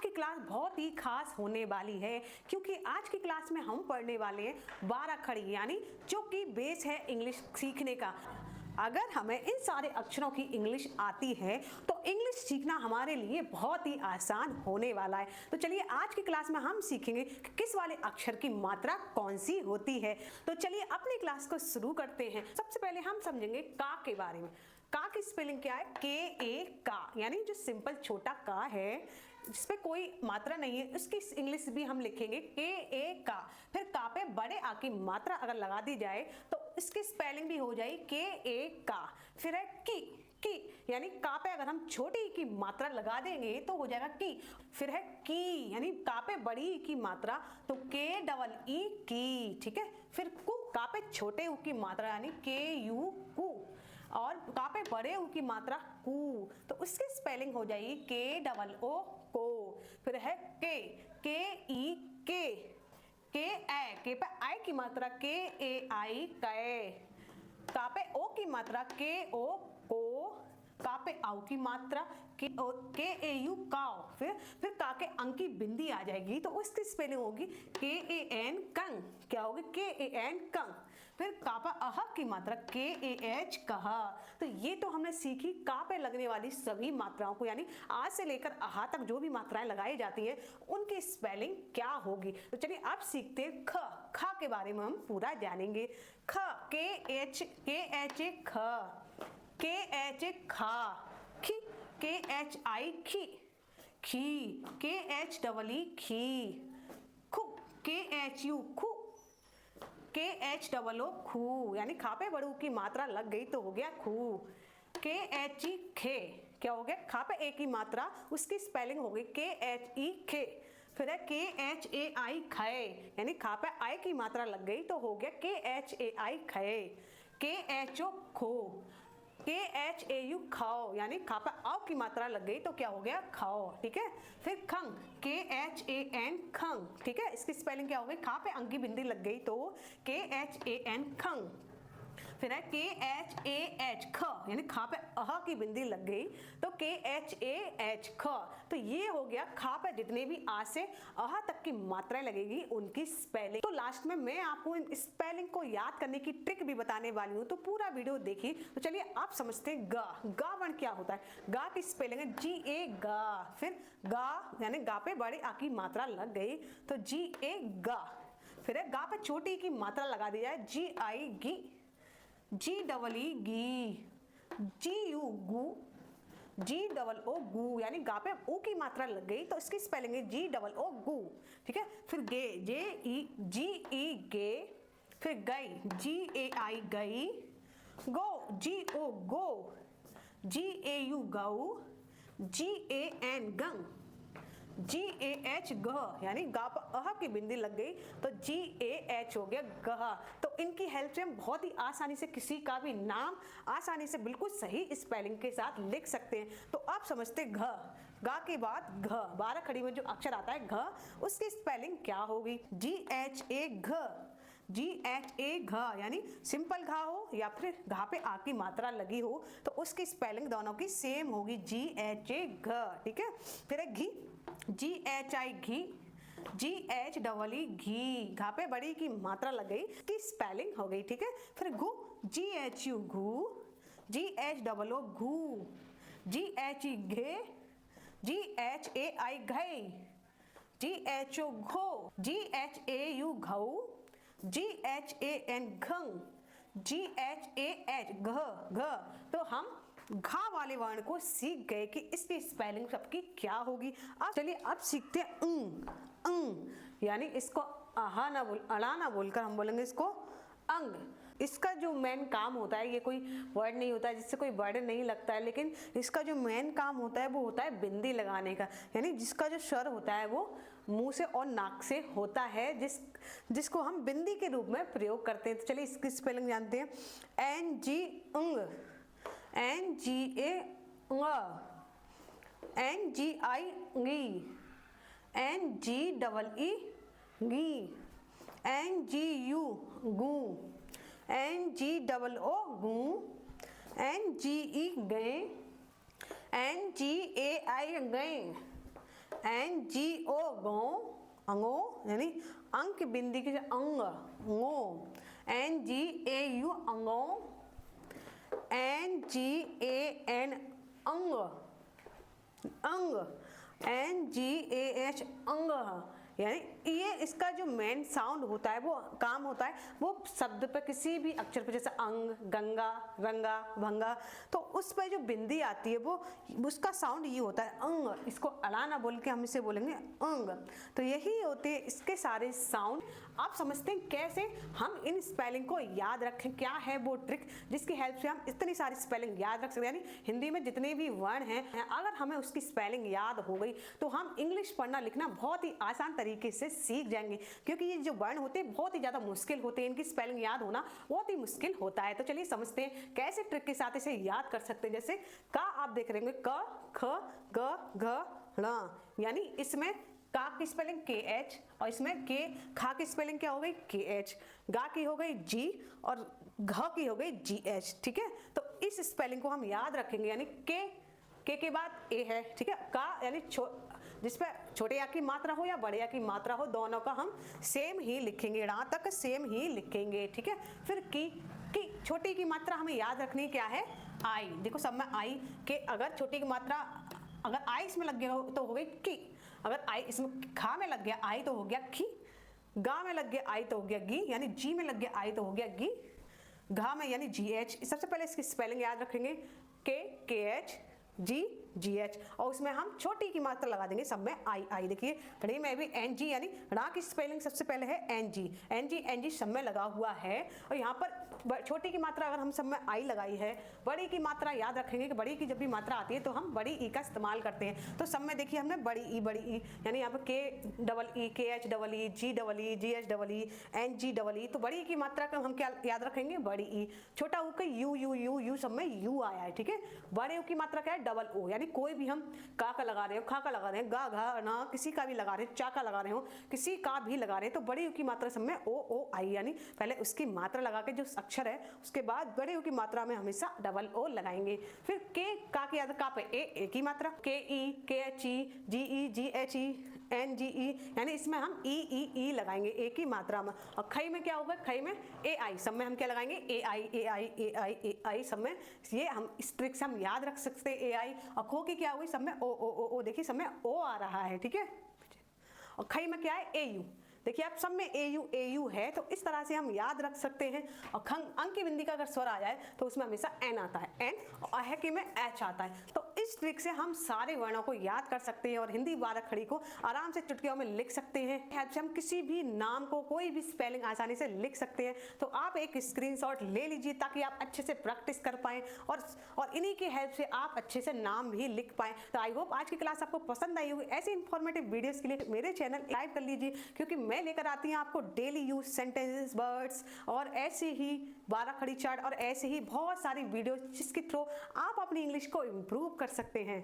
आज की क्लास बहुत ही खास होने वाली है क्योंकि आज की क्लास में हम पढ़ने वाले हैं 12 खड़ी यानी जो कि बेस है इंग्लिश सीखने का। अगर हमें इन सारे अक्षरों की इंग्लिश आती है तो इंग्लिश सीखना हमारे लिए बहुत ही आसान होने वाला है। तो चलिए आज की क्लास में हम सीखेंगे कि किस वाले अक्षर की मात्रा कौन सी होती है। तो चलिए अपनी क्लास को शुरू करते हैं। सबसे पहले हम समझेंगे का के बारे में। का की स्पेलिंग क्या है? के ए का, यानी जो सिंपल छोटा का है जिसपे कोई मात्रा नहीं है उसकी इंग्लिश भी हम लिखेंगे के ए का। फिर का पे बड़े आ की मात्रा अगर लगा दी जाए तो इसकी स्पेलिंग भी हो जाएगी के ए का। फिर है की यानी का पे अगर हम छोटी की मात्रा लगा देंगे तो हो जाएगा की। फिर है की यानी का पे बड़ी की मात्रा तो के डबल ई की, ठीक है। फिर कु, का पे छोटे उ की मात्रा यानी के यू कु, और का पे बड़े उ की मात्रा कु, तो उसकी स्पेलिंग हो जाएगी के डबल ओ को। फिर है के ई के ए, के पे आई की मात्रा के ए आई कै, का पे ओ की मात्रा के ओ को, का पे आउ की मात्रा के ए यू काओ। फिर का के अंक की बिंदी आ जाएगी तो उसकी स्पेलिंग होगी के ए एन कंग, क्या होगी? के ए एन कंग। फिर का पे अह की मात्रा के ए एच कहा। तो ये तो हमने सीखी का पे लगने वाली सभी मात्राओं को, यानी आज से लेकर अहा तक जो भी मात्राएं लगाई जाती हैं उनकी स्पेलिंग क्या होगी। तो चलिए अब सीखते हैं ख के बारे में हम पूरा जानेंगे। ख के एच ए ख, के एच ए खा, खी के एच आई खी, खी के एच डबल ई खी, खु के एच यू खु, के एच डबल ओ खू, यानी खा पे बड़ू की मात्रा लग गई तो हो गया खू। के एच ई खे, क्या हो गया? खा पे ए की मात्रा उसकी स्पेलिंग हो गई के एच ई खे। फिर है के एच ए आई खे, यानी खा पे आई की मात्रा लग गई तो हो गया के एच ए आई खे। के एच ओ खो, के एच ए यू खाओ, यानी खा पे आओ की मात्रा लग गई तो क्या हो गया? खाओ, ठीक है। फिर खंग के एच ए एन खंग, ठीक है। इसकी स्पेलिंग क्या हो गई? खा पे अंक की बिंदी लग गई तो के एच ए एन खंग। फिर है के एच ए एच ख, यानी खा पे अह की बिंदी लग गई तो के एच ए एच ख। तो ये हो गया खा पे जितने भी आ से अह तक की मात्राएं लगेगी उनकी स्पेलिंग। तो लास्ट में मैं आपको इन स्पेलिंग को याद करने की ट्रिक भी बताने वाली हूँ, तो पूरा वीडियो देखिए। तो चलिए आप समझते हैं गा वर्ण क्या होता है। गा की स्पेलिंग है जी ए गा। फिर गा यानी गा पे बड़े आ की मात्रा लग गई तो जी ए गा। फिर है गा पे छोटी की मात्रा लगा दी जाए जी आई गी, जी डबल ई गी, जी यू गु, जी डबल ओ गु, यानी गा पे ओ की मात्रा लग गई तो इसकी स्पेलिंग है जी डबल ओ गु, ठीक है। फिर गे जे ई जी ई गे। फिर गई जी ए आई गई, गो जी ओ गो, जी ए यू गऊ, जी A N Gang, ji A H गह, यानी गा पर अह की बिंदी लग गई तो जी ए एच हो गया गह। तो इनकी हेल्प से हम बहुत ही आसानी से किसी का भी नाम आसानी से बिल्कुल सही स्पेलिंग के साथ लिख सकते हैं। तो आप समझते घ, गा के बाद घ 12 खड़ी में जो अक्षर आता है घ, उसकी स्पेलिंग क्या होगी? जी एच ए घ, जी एच ए घ, यानी सिंपल घा हो या फिर घा पे आ की मात्रा लगी हो तो उसकी स्पेलिंग दोनों की सेम होगी जी एच ए घ, ठीक है। फिर है घी, जी एच आई घी, जी एच डबल ई घी, घा पे बड़ी की मात्रा लग गई की स्पेलिंग हो गई, ठीक है। फिर घू जी एच यू घू, जी एच डबल ओ घू, जी एच ई घे, जी एच ए आई घई, जी एच ओ घो, जी एच ए यू घऊ, जी एच ए एन घंग, जी एच ए एच घ। तो हम घा वाले वर्ण को सीख गए कि इसकी स्पेलिंग सबकी क्या होगी। अब चलिए अब सीखते हैं यानी इसको आहा ना बोल अड़ा ना बोलकर हम बोलेंगे इसको अंग। इसका जो मेन काम होता है, ये कोई वर्ड नहीं होता है जिससे कोई बर्डन नहीं लगता है, लेकिन इसका जो मेन काम होता है वो होता है बिंदी लगाने का, यानी जिसका जो स्वर होता है वो मुंह से और नाक से होता है, जिसको हम बिंदी के रूप में प्रयोग करते हैं। तो चलिए इसकी स्पेलिंग जानते हैं। एन जी अंग, N G A N G आई गी, एन जी डबल ई गी, एन जी यू गू, एन जी डबल ओ गू, एन जी ई गए, एन जी ए आई गए, NGO गो, अंगो यानी अंक की बिंदी के अंग, ngो। NGAU अंगो, NGAN अंग, अंग, NGAH अंग। यानी ये इसका जो मेन साउंड होता है, वो काम होता है वो शब्द पे किसी भी अक्षर पे, जैसे अंग, गंगा, रंगा, भंगा, तो उस पे जो बिंदी आती है वो उसका साउंड ये होता है अंग। इसको अलाना बोल के हम इसे बोलेंगे अंग। तो यही होते हैं इसके सारे साउंड। आप समझते हैं कैसे हम इन स्पेलिंग को याद रखें, क्या है वो ट्रिक जिसकी हेल्प से हम इतनी सारी स्पेलिंग याद रख सकते हैं। यानी हिंदी में जितने भी वर्ण हैं, अगर हमें उसकी स्पेलिंग याद हो गई तो हम इंग्लिश पढ़ना लिखना बहुत ही आसान तरीके से सीख जाएंगे। क्योंकि ये जो वर्ण होते हैं बहुत ही ज्यादा मुश्किल होते हैं, इनकी स्पेलिंग याद होना बहुत ही मुश्किल होता है। तो चलिए समझते हैं कैसे ट्रिक के साथ इसे याद कर सकते हैं। जैसे का आप देख रहे होंगे, क, ख, ग, घ, ङ, यानी इसमें का की स्पेलिंग KH और इसमें के, खा की स्पेलिंग क्या हो गई KH, गा की हो गई G और घ की हो गई GH। ठीक है, तो इस स्पेलिंग को हम याद रखेंगे। यानी के के बाद ए है, ठीक है। का यानी जिसपे छोटे या की मात्रा हो या बड़े या की मात्रा हो, दोनों का हम सेम ही लिखेंगे, ड़ा तक सेम ही लिखेंगे। ठीक है, फिर की छोटी की मात्रा हमें याद रखनी क्या है, आई। देखो सब में आई के, अगर छोटी की मात्रा अगर आई इसमें लग गया तो हो गई की, अगर आई इसमें खा में लग गया आई तो हो गया खी, गा में लग गया आई तो हो गया गी, यानी जी में लग गया आई तो हो गया गी, घा में यानी GH। सबसे पहले इसकी स्पेलिंग याद रखेंगे, KH, GH, और उसमें हम छोटी की मात्रा लगा देंगे सब में आई। देखिए रे में भी NG, यानी रा की स्पेलिंग सबसे पहले है NG सब में लगा हुआ है। और यहाँ पर छोटी की मात्रा अगर हम सब में आई लगाई है, बड़ी की मात्रा याद रखेंगे कि बड़ी की जब भी मात्रा आती है तो हम बड़ी ई का इस्तेमाल करते हैं। तो सब में देखिए हमने बड़ी ई, यानी यहाँ पर KEE, KHEE, GHEE, NGEE, तो बड़ी की मात्रा का हम क्या याद रखेंगे, बड़ी ई। छोटा ऊ के यू सब में यू आया है। ठीक है, बड़े ऊ की मात्रा क्या है, डबल ओ, यानी कोई भी हम का लगा रहे हो, खा का लगा रहे हैं, गा घा ना किसी का भी लगा रहे हैं, चा का लगा रहे हो, किसी का भी लगा रहे हैं, तो बड़ी यू की मात्रा सब में ओ आई, यानी पहले उसकी मात्रा लगा के जो अक्षर है उसके बाद बड़े यू की मात्रा में हमेशा डबल ओ लगाएंगे। फिर का की याद, का पे ए की मात्रा, KE, KHE, GE, GHE, NGE, यानी इसमें हम ई लगाएंगे ए की मात्रा में। और खई में क्या होगा, खई में AI, सब में हम क्या लगाएंगे AI सब में। ये हम इस ट्रिक से हम याद रख सकते हैं AI। और खो की क्या हुई, सब में ओ, देखिए सब में ओ आ रहा है। ठीक है, और खई में क्या है, AU, देखिए आप सब में AU है, तो इस तरह से हम याद रख सकते हैं। और अंक की बिंदी का अगर स्वर आ जाए तो उसमें हमेशा N आता है, N, और अह की में H आता है। तो इस ट्रिक से हम सारे वर्णों को याद कर सकते हैं और हिंदी 12 खड़ी को आराम से चुटकियों में लिख सकते हैं। हेल्प से हम किसी भी नाम को, कोई भी स्पेलिंग आसानी से लिख सकते हैं। तो आप एक स्क्रीनशॉट ले लीजिए ताकि आप अच्छे से प्रैक्टिस कर पाएं और इन्हीं की हेल्प से आप अच्छे से नाम भी लिख पाएं। तो आई होप आज की क्लास आपको पसंद आई होगी। ऐसी इंफॉर्मेटिव वीडियोस के लिए मेरे चैनल सब्सक्राइब कर लीजिए, क्योंकि मैं लेकर आती हूँ आपको डेली यूज सेंटेंसेस, वर्ड्स और ऐसे ही 12 खड़ी चार्ट और ऐसे ही बहुत सारी वीडियोस जिसके थ्रू आप अपनी इंग्लिश को इम्प्रूव कर सकते हैं।